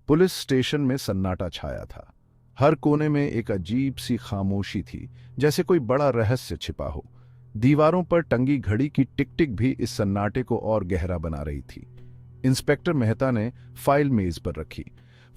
Police station में सन्नाटा छाया था। हर कोने में एक अजीब सी खामोशी थी, जैसे कोई बड़ा रहस्य छिपा हो। दीवारों पर टंगी घड़ी की टिक टिक भी इस सन्नाटे को और गहरा बना रही थी। इंस्पेक्टर मेहता ने फाइल मेज पर रखी।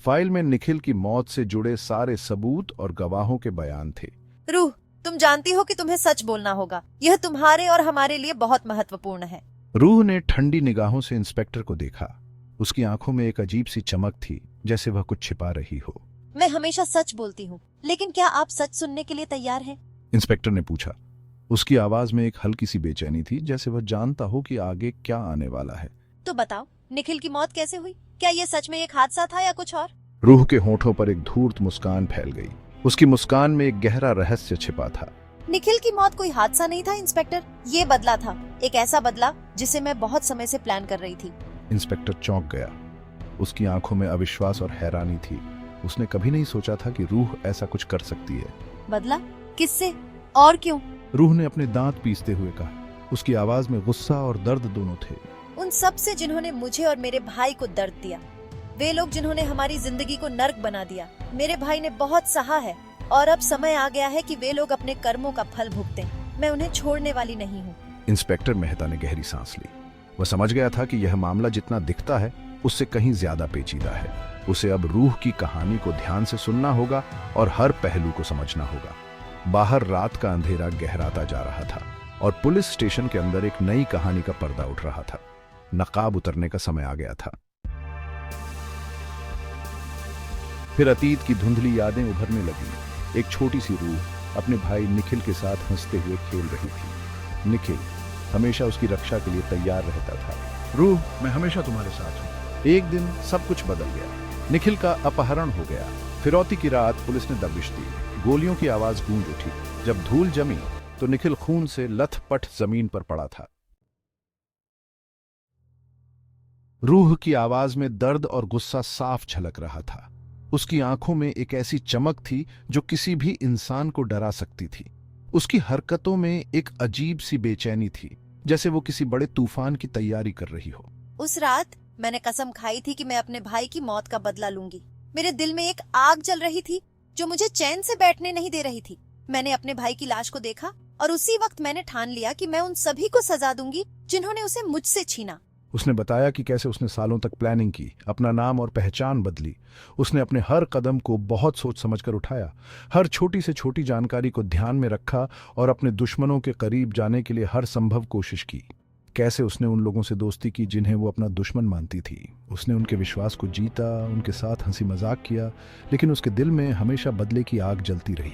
फाइल में निखिल की मौत से जुड़े सारे सबूत और गवाहों के बयान थे। रूह, तुम जानती हो कि तुम्हें सच बोलना होगा। यह तुम्हारे और हमारे लिए बहुत महत्वपूर्ण है। रूह ने ठंडी निगाहों से इंस्पेक्टर को देखा। उसकी आंखों में एक अजीब सी चमक थी, जैसे वह कुछ छिपा रही हो। मैं हमेशा सच बोलती हूँ, लेकिन क्या आप सच सुनने के लिए तैयार हैं? इंस्पेक्टर ने पूछा। उसकी आवाज में एक हल्की सी बेचैनी थी, जैसे वह जानता हो कि आगे क्या आने वाला है। तो बताओ, निखिल की मौत कैसे हुई? क्या ये सच में एक हादसा था या कुछ और? रूह के होठों पर एक धूर्त मुस्कान फैल गई। उसकी मुस्कान में एक गहरा रहस्य छिपा था। निखिल की मौत कोई हादसा नहीं था इंस्पेक्टर, ये बदला था। एक ऐसा बदला जिसे मैं बहुत समय से प्लान कर रही थी। इंस्पेक्टर चौंक गया। उसकी आंखों में अविश्वास और हैरानी थी। उसने कभी नहीं सोचा था कि रूह ऐसा कुछ कर सकती है। बदला? किससे और क्यों? रूह ने अपने दांत पीसते हुए कहा। उसकी आवाज में गुस्सा और दर्द दोनों थे। उन सब से जिन्होंने मुझे और मेरे भाई को दर्द दिया। वे लोग जिन्होंने हमारी जिंदगी को नर्क बना दिया। मेरे भाई ने बहुत सहा है और अब समय आ गया है कि वे लोग अपने कर्मों का फल भुगतें। मैं उन्हें छोड़ने वाली नहीं हूँ। इंस्पेक्टर मेहता ने गहरी सांस ली। वह समझ गया था कि यह मामला जितना दिखता है उससे कहीं ज्यादा पेचीदा है। उसे अब रूह की कहानी को ध्यान से सुनना होगा और हर पहलू को समझना होगा। बाहर रात का अंधेरा गहराता जा रहा था और पुलिस स्टेशन के अंदर एक नई कहानी का पर्दा उठ रहा था। नकाब उतरने का समय आ गया था। फिर अतीत की धुंधली यादें उभरने लगी। एक छोटी सी रूह अपने भाई निखिल के साथ हंसते हुए खेल रही थी। निखिल हमेशा उसकी रक्षा के लिए तैयार रहता था। रूह, मैं हमेशा तुम्हारे साथ हूँ। एक दिन सब कुछ बदल गया। निखिल का अपहरण हो गया। फिरौती की रात पुलिस ने दबिश दी। गोलियों की आवाज गूंज उठी। जब धूल जमी तो निखिल खून से लथपथ जमीन पर पड़ा था। रूह की आवाज में दर्द और गुस्सा साफ झलक रहा था। उसकी आंखों में एक ऐसी चमक थी जो किसी भी इंसान को डरा सकती थी। उसकी हरकतों में एक अजीब सी बेचैनी थी, जैसे वो किसी बड़े तूफान की तैयारी कर रही हो। उस रात मैंने कसम खाई थी कि मैं अपने भाई की मौत का बदला लूंगी। मेरे दिल में एक आग जल रही थी जो मुझे चैन से बैठने नहीं दे रही थी। मैंने अपने भाई की लाश को देखा और उसी वक्त मैंने ठान लिया कि मैं उन सभी को सजा दूंगी जिन्होंने उसे मुझसे छीना। उसने बताया कि कैसे उसने सालों तक प्लानिंग की, अपना नाम और पहचान बदली। उसने अपने हर कदम को बहुत सोच समझकर उठाया, हर छोटी से छोटी जानकारी को ध्यान में रखा और अपने दुश्मनों के करीब जाने के लिए हर संभव कोशिश की। कैसे उसने उन लोगों से दोस्ती की जिन्हें वो अपना दुश्मन मानती थी। उसने उनके विश्वास को जीता, उनके साथ हंसी मजाक किया, लेकिन उसके दिल में हमेशा बदले की आग जलती रही।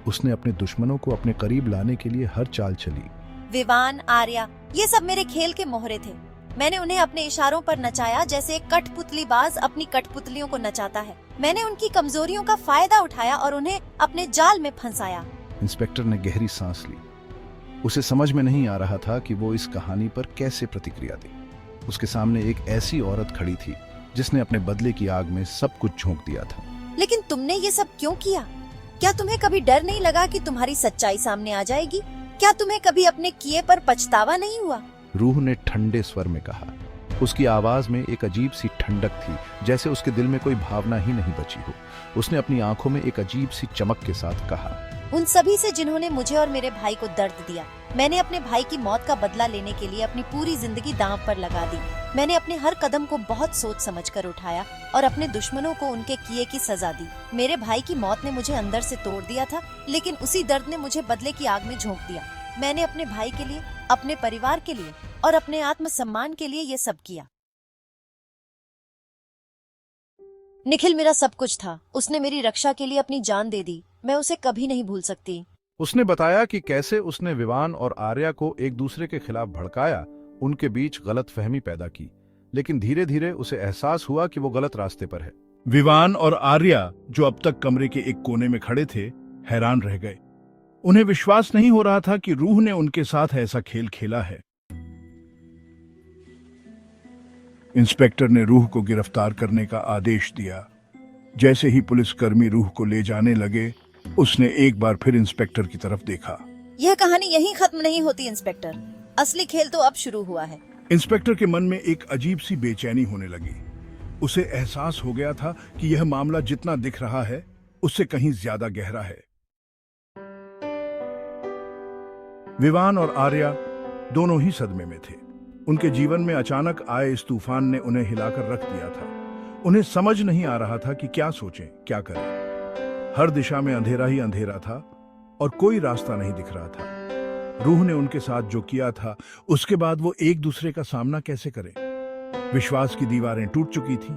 उसने अपने दुश्मनों को अपने करीब लाने के लिए हर चाल चली। विवान, आर्या, ये सब मेरे खेल के मोहरे थे। मैंने उन्हें अपने इशारों पर नचाया, जैसे एक कठपुतलीबाज अपनी कठपुतलियों को नचाता है। मैंने उनकी कमजोरियों का फायदा उठाया और उन्हें अपने जाल में फंसाया। इंस्पेक्टर ने गहरी सांस ली। उसे समझ में नहीं आ रहा था कि वो इस कहानी पर कैसे प्रतिक्रिया दे। उसके सामने एक ऐसी औरत खड़ी थी जिसने अपने बदले की आग में सब कुछ झोंक दिया था। लेकिन तुमने ये सब क्यों किया? क्या तुम्हें कभी डर नहीं लगा कि तुम्हारी सच्चाई सामने आ जाएगी? क्या तुम्हें कभी अपने किए पर पछतावा नहीं हुआ? रूह ने ठंडे स्वर में कहा। उसकी आवाज में एक अजीब सी ठंडक थी, जैसे उसके दिल में कोई भावना ही नहीं बची हो। उसने अपनी आंखों में एक अजीब सी चमक के साथ कहा, उन सभी से जिन्होंने मुझे और मेरे भाई को दर्द दिया। मैंने अपने भाई की मौत का बदला लेने के लिए अपनी पूरी जिंदगी दांव पर लगा दी। मैंने अपने हर कदम को बहुत सोच समझकर उठाया और अपने दुश्मनों को उनके किए की सजा दी। मेरे भाई की मौत ने मुझे अंदर से तोड़ दिया था, लेकिन उसी दर्द ने मुझे बदले की आग में झोंक दिया। मैंने अपने भाई के लिए, अपने परिवार के लिए और अपने आत्मसम्मान के लिए ये सब किया। निखिल मेरा सब कुछ था। उसने मेरी रक्षा के लिए अपनी जान दे दी। मैं उसे कभी नहीं भूल सकती। उसने बताया कि कैसे उसने विवान और आर्या को एक दूसरे के खिलाफ भड़काया, उनके बीच गलतफहमी पैदा की, लेकिन धीरे धीरे उसे एहसास हुआ कि वो गलत रास्ते पर है। विवान और आर्या, जो अब तक कमरे के एक कोने में खड़े थे, हैरान रह गए। उन्हें विश्वास नहीं हो रहा था कि रूह ने उनके साथ ऐसा खेल खेला है। इंस्पेक्टर ने रूह को गिरफ्तार करने का आदेश दिया। जैसे ही पुलिसकर्मी रूह को ले जाने लगे, उसने एक बार फिर इंस्पेक्टर की तरफ देखा। यह कहानी यहीं खत्म नहीं होती इंस्पेक्टर। असली खेल तो अब शुरू हुआ है। इंस्पेक्टर के मन में एक अजीब सी बेचैनी होने लगी। उसे एहसास हो गया था कि यह मामला जितना दिख रहा है उससे कहीं ज्यादा गहरा है। विवान और आर्या दोनों ही सदमे में थे। उनके जीवन में अचानक आए इस तूफान ने उन्हें हिलाकर रख दिया था। उन्हें समझ नहीं आ रहा था कि क्या सोचें, क्या करें। हर दिशा में अंधेरा ही अंधेरा था और कोई रास्ता नहीं दिख रहा था। रूह ने उनके साथ जो किया था उसके बाद वो एक दूसरे का सामना कैसे करें। विश्वास की दीवारें टूट चुकी थीं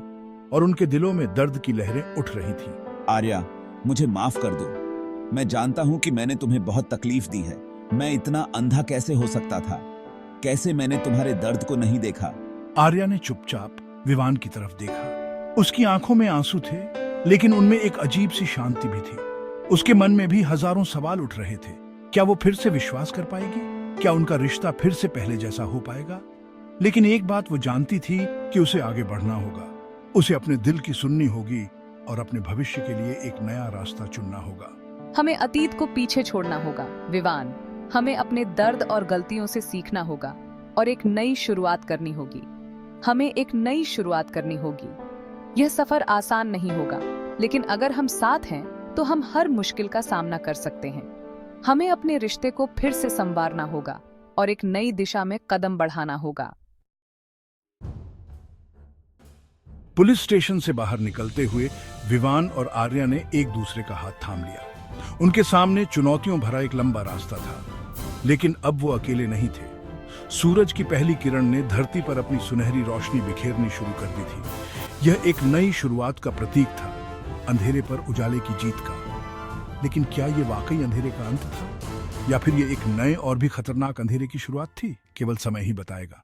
और उनके दिलों में दर्द की लहरें उठ रही थीं। आर्या, मुझे माफ कर दो। मैं जानता हूं कि मैंने तुम्हें बहुत तकलीफ दी है। मैं इतना अंधा कैसे हो सकता था? कैसे मैंने तुम्हारे दर्द को नहीं देखा? आर्या ने चुपचाप विवान की तरफ देखा। उसकी आंखों में आंसू थे, लेकिन उनमें एक अजीब सी शांति भी थी। उसके मन में भी हजारों सवाल उठ रहे थे। क्या वो फिर से विश्वास कर पाएगी? क्या उनका रिश्ता फिर से पहले जैसा हो पाएगा? लेकिन एक बात वो जानती थी कि उसे आगे बढ़ना होगा। उसे अपने दिल की सुननी होगी और अपने भविष्य के लिए एक नया रास्ता चुनना होगा। हमें अतीत को पीछे छोड़ना होगा विवान। हमें अपने दर्द और गलतियों से सीखना होगा और एक नई शुरुआत करनी होगी। हमें एक नई शुरुआत करनी होगी। यह सफर आसान नहीं होगा, लेकिन अगर हम साथ हैं तो हम हर मुश्किल का सामना कर सकते हैं। हमें अपने रिश्ते को फिर से संवारना होगा और एक नई दिशा में कदम बढ़ाना होगा। पुलिस स्टेशन से बाहर निकलते हुए विवान और आर्या ने एक दूसरे का हाथ थाम लिया। उनके सामने चुनौतियों भरा एक लंबा रास्ता था, लेकिन अब वो अकेले नहीं थे। सूरज की पहली किरण ने धरती पर अपनी सुनहरी रोशनी बिखेरनी शुरू कर दी थी। यह एक नई शुरुआत का प्रतीक था, अंधेरे पर उजाले की जीत का। लेकिन क्या यह वाकई अंधेरे का अंत था, या फिर यह एक नए और भी खतरनाक अंधेरे की शुरुआत थी? केवल समय ही बताएगा।